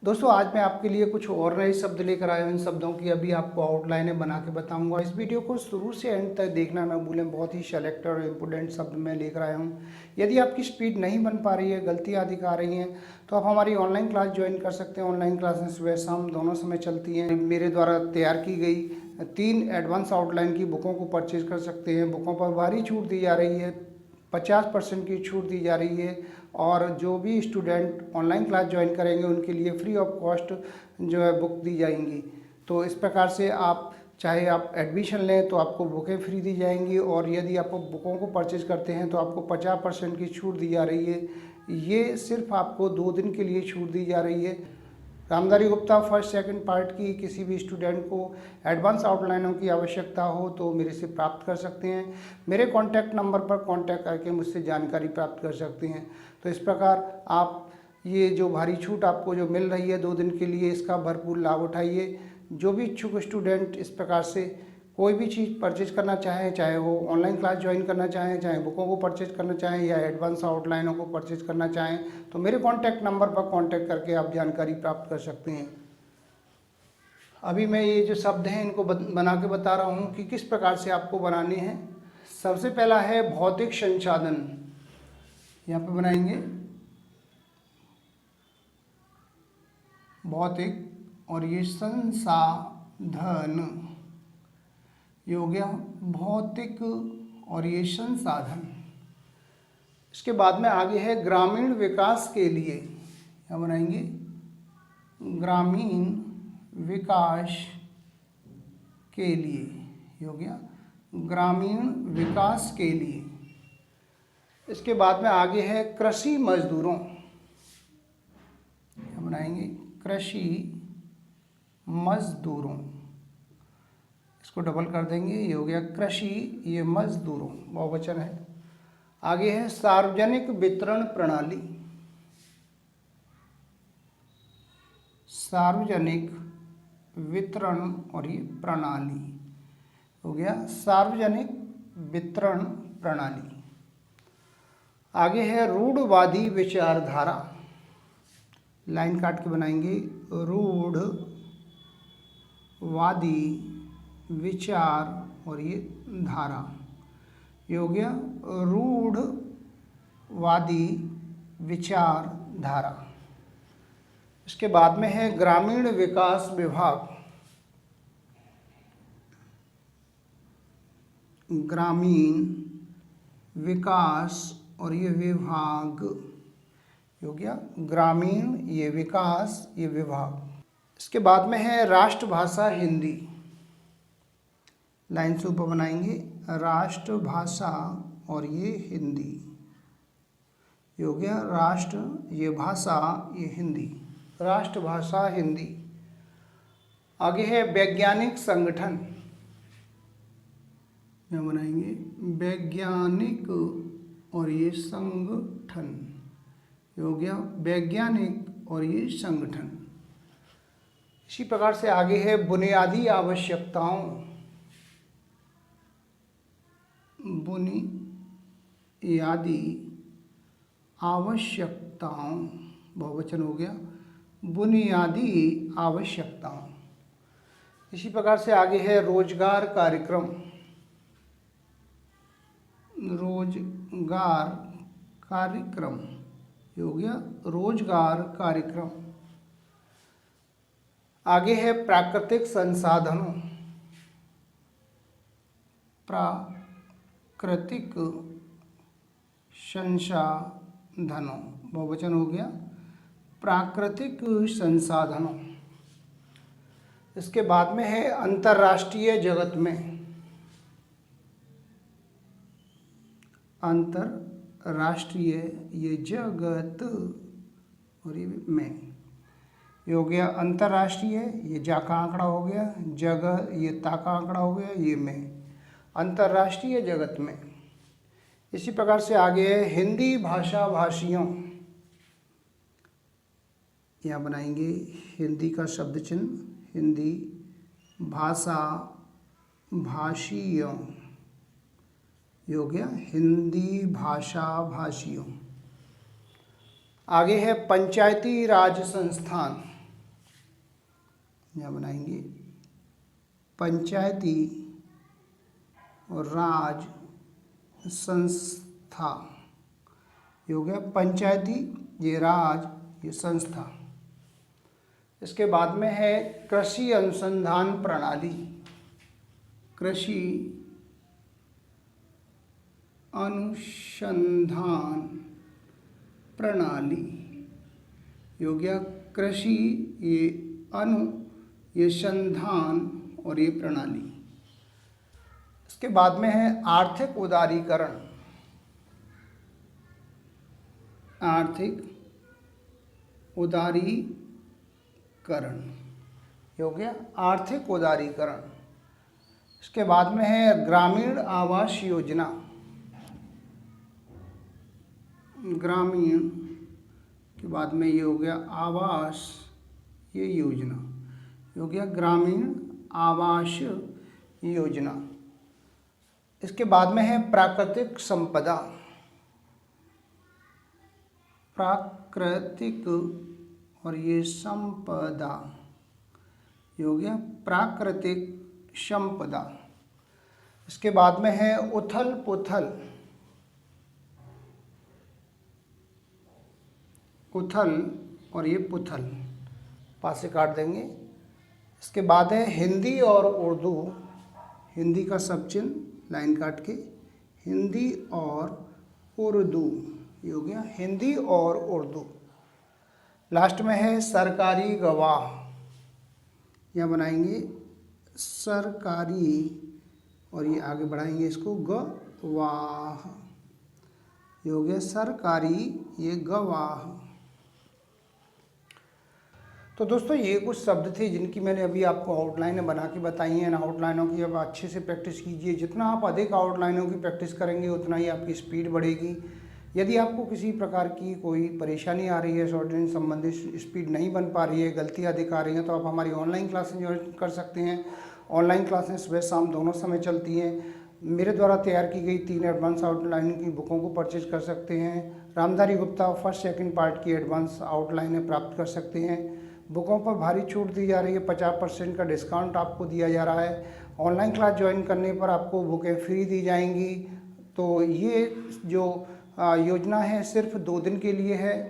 दोस्तों आज मैं आपके लिए कुछ और नए शब्द लेकर आया हूँ। इन शब्दों की अभी आपको आउटलाइनें बना के बताऊंगा। इस वीडियो को शुरू से एंड तक देखना ना भूलें। बहुत ही सेलेक्टेड और इम्पोर्टेंट शब्द मैं लेकर आया हूँ। यदि आपकी स्पीड नहीं बन पा रही है, गलतियाँ दिखा रही हैं, तो आप हमारी ऑनलाइन क्लास ज्वाइन कर सकते हैं। ऑनलाइन क्लासेस सुबह शाम दोनों समय चलती हैं। मेरे द्वारा तैयार की गई 3 एडवांस आउटलाइन की बुकों को परचेज कर सकते हैं। बुकों पर भारी छूट दी जा रही है, 50% की छूट दी जा रही है। और जो भी स्टूडेंट ऑनलाइन क्लास ज्वाइन करेंगे उनके लिए फ्री ऑफ कॉस्ट जो है बुक दी जाएंगी। तो इस प्रकार से आप चाहे आप एडमिशन लें तो आपको बुकें फ्री दी जाएंगी, और यदि आप बुकों को परचेज करते हैं तो आपको 50% की छूट दी जा रही है। ये सिर्फ आपको 2 दिन के लिए छूट दी जा रही है। Ramdhari Gupta first second part की किसी भी स्टूडेंट को एडवांस आउटलाइनों की आवश्यकता हो तो मेरे से प्राप्त कर सकते हैं। मेरे कॉन्टैक्ट नंबर पर कॉन्टैक्ट करके मुझसे जानकारी प्राप्त कर सकते हैं। तो इस प्रकार आप ये जो भारी छूट आपको जो मिल रही है 2 दिन के लिए, इसका भरपूर लाभ उठाइए। जो भी इच्छुक स्टूडेंट इस प्रकार से कोई भी चीज़ परचेज करना चाहें, चाहे वो ऑनलाइन क्लास ज्वाइन करना चाहें, चाहे बुकों को परचेज करना चाहें या एडवांस आउटलाइनों को परचेज करना चाहें, तो मेरे कॉन्टैक्ट नंबर पर कॉन्टैक्ट करके आप जानकारी प्राप्त कर सकते हैं। अभी मैं ये जो शब्द हैं इनको बना के बता रहा हूँ कि किस प्रकार से आपको बनाने हैं। सबसे पहला है भौतिक संसाधन। यहाँ पे बनाएंगे भौतिक, और ये संसाधन, ये हो गया भौतिक और ये संसाधन। इसके बाद में आगे है ग्रामीण विकास के लिए। यहाँ बनाएंगे ग्रामीण विकास के लिए, ये हो गया ग्रामीण विकास के लिए। इसके बाद में आगे है कृषि मजदूरों। यहाँ बनाएंगे कृषि मजदूरों, इसको डबल कर देंगे, ये हो गया कृषि, ये मजदूरों, बहुवचन है। आगे है सार्वजनिक वितरण प्रणाली। सार्वजनिक वितरण और ये प्रणाली हो गया सार्वजनिक वितरण प्रणाली। आगे है रूढ़वादी विचारधारा। लाइन काट के बनाएंगे रूढ़वादी विचार और ये धारा, ये हो गया रूढ़वादी विचारधारा। इसके बाद में है ग्रामीण विकास विभाग। ग्रामीण विकास और ये विभाग, ये हो गया ग्रामीण, ये विकास, ये विभाग। इसके बाद में है राष्ट्रभाषा हिंदी। लाइन से ऊपर बनाएंगे राष्ट्रभाषा और ये हिंदी, ये हो गया राष्ट्र, ये भाषा, ये हिंदी, राष्ट्रभाषा हिंदी। आगे है वैज्ञानिक संगठन। यहाँ बनाएंगे वैज्ञानिक और ये संगठन, ये हो गया वैज्ञानिक और ये संगठन। इसी प्रकार से आगे है बुनियादी आवश्यकताओं। बुनियादी आवश्यकताओं, बहुवचन हो गया बुनियादी आवश्यकताओं। इसी प्रकार से आगे है रोजगार कार्यक्रम। रोजगार कार्यक्रम, ये हो गया रोजगार कार्यक्रम। आगे है प्राकृतिक संसाधनों। प्राकृतिक संसाधनों, बहुवचन हो गया प्राकृतिक संसाधनों। इसके बाद में है अंतर्राष्ट्रीय जगत में। अंतर्राष्ट्रीय, ये जगत और ये में, ये हो गया अंतर्राष्ट्रीय, ये जा का आंकड़ा हो गया, जगह ये ता का आंकड़ा हो गया, ये में, अंतर्राष्ट्रीय जगत में। इसी प्रकार से आगे है हिंदी भाषा भाषियों। यहाँ बनाएंगे हिंदी का शब्द चिन्ह, हिंदी भाषा भाषियों, ये हो गया हिंदी भाषा भाषियों। आगे है पंचायती राज संस्थान। यहाँ बनाएंगे पंचायती राज संस्था। ये हो गया पंचायती, ये राज, ये संस्था। इसके बाद में है कृषि अनुसंधान प्रणाली। कृषि अनुसंधान प्रणाली, ये हो गया कृषि, ये अनु, ये संधान और ये प्रणाली। इसके बाद में है आर्थिक उदारीकरण। आर्थिक उदारीकरण, ये हो गया आर्थिक उदारीकरण। इसके बाद में है ग्रामीण आवास योजना। ग्रामीण के बाद में ये हो गया आवास, ये योजना, ये हो गया ग्रामीण आवास योजना। इसके बाद में है प्राकृतिक संपदा। प्राकृतिक और ये संपदा, ये हो गया प्राकृतिक संपदा। इसके बाद में है उथल पुथल। उथल और ये पुथल, पास से काट देंगे। इसके बाद है हिंदी और उर्दू। हिंदी का सब चिन्ह लाइन काट के, हिंदी और उर्दू, ये हो गया हिंदी और उर्दू। लास्ट में है सरकारी गवाह। यहाँ बनाएंगे सरकारी और ये आगे बढ़ाएंगे इसको गवाह, ये हो गया सरकारी, ये गवाह। तो दोस्तों ये कुछ शब्द थे जिनकी मैंने अभी आपको आउटलाइनें बना के बताई हैं। आउटलाइनों की अब अच्छे से प्रैक्टिस कीजिए। जितना आप अधिक आउटलाइनों की प्रैक्टिस करेंगे उतना ही आपकी स्पीड बढ़ेगी। यदि आपको किसी प्रकार की कोई परेशानी आ रही है, शॉर्ट रेंज संबंधित स्पीड नहीं बन पा रही है, गलतियाँ अधिक आ रही हैं, तो आप हमारी ऑनलाइन क्लासेस ज्वाइन कर सकते हैं। ऑनलाइन क्लासें सुबह शाम दोनों समय चलती हैं। मेरे द्वारा तैयार की गई 3 एडवांस आउटलाइन की बुकों को परचेज कर सकते हैं। Ramdhari Gupta first second part की एडवांस आउटलाइनें प्राप्त कर सकते हैं। बुकों पर भारी छूट दी जा रही है, 50% का डिस्काउंट आपको दिया जा रहा है। ऑनलाइन क्लास ज्वाइन करने पर आपको बुकें फ्री दी जाएंगी। तो ये जो योजना है सिर्फ 2 दिन के लिए है।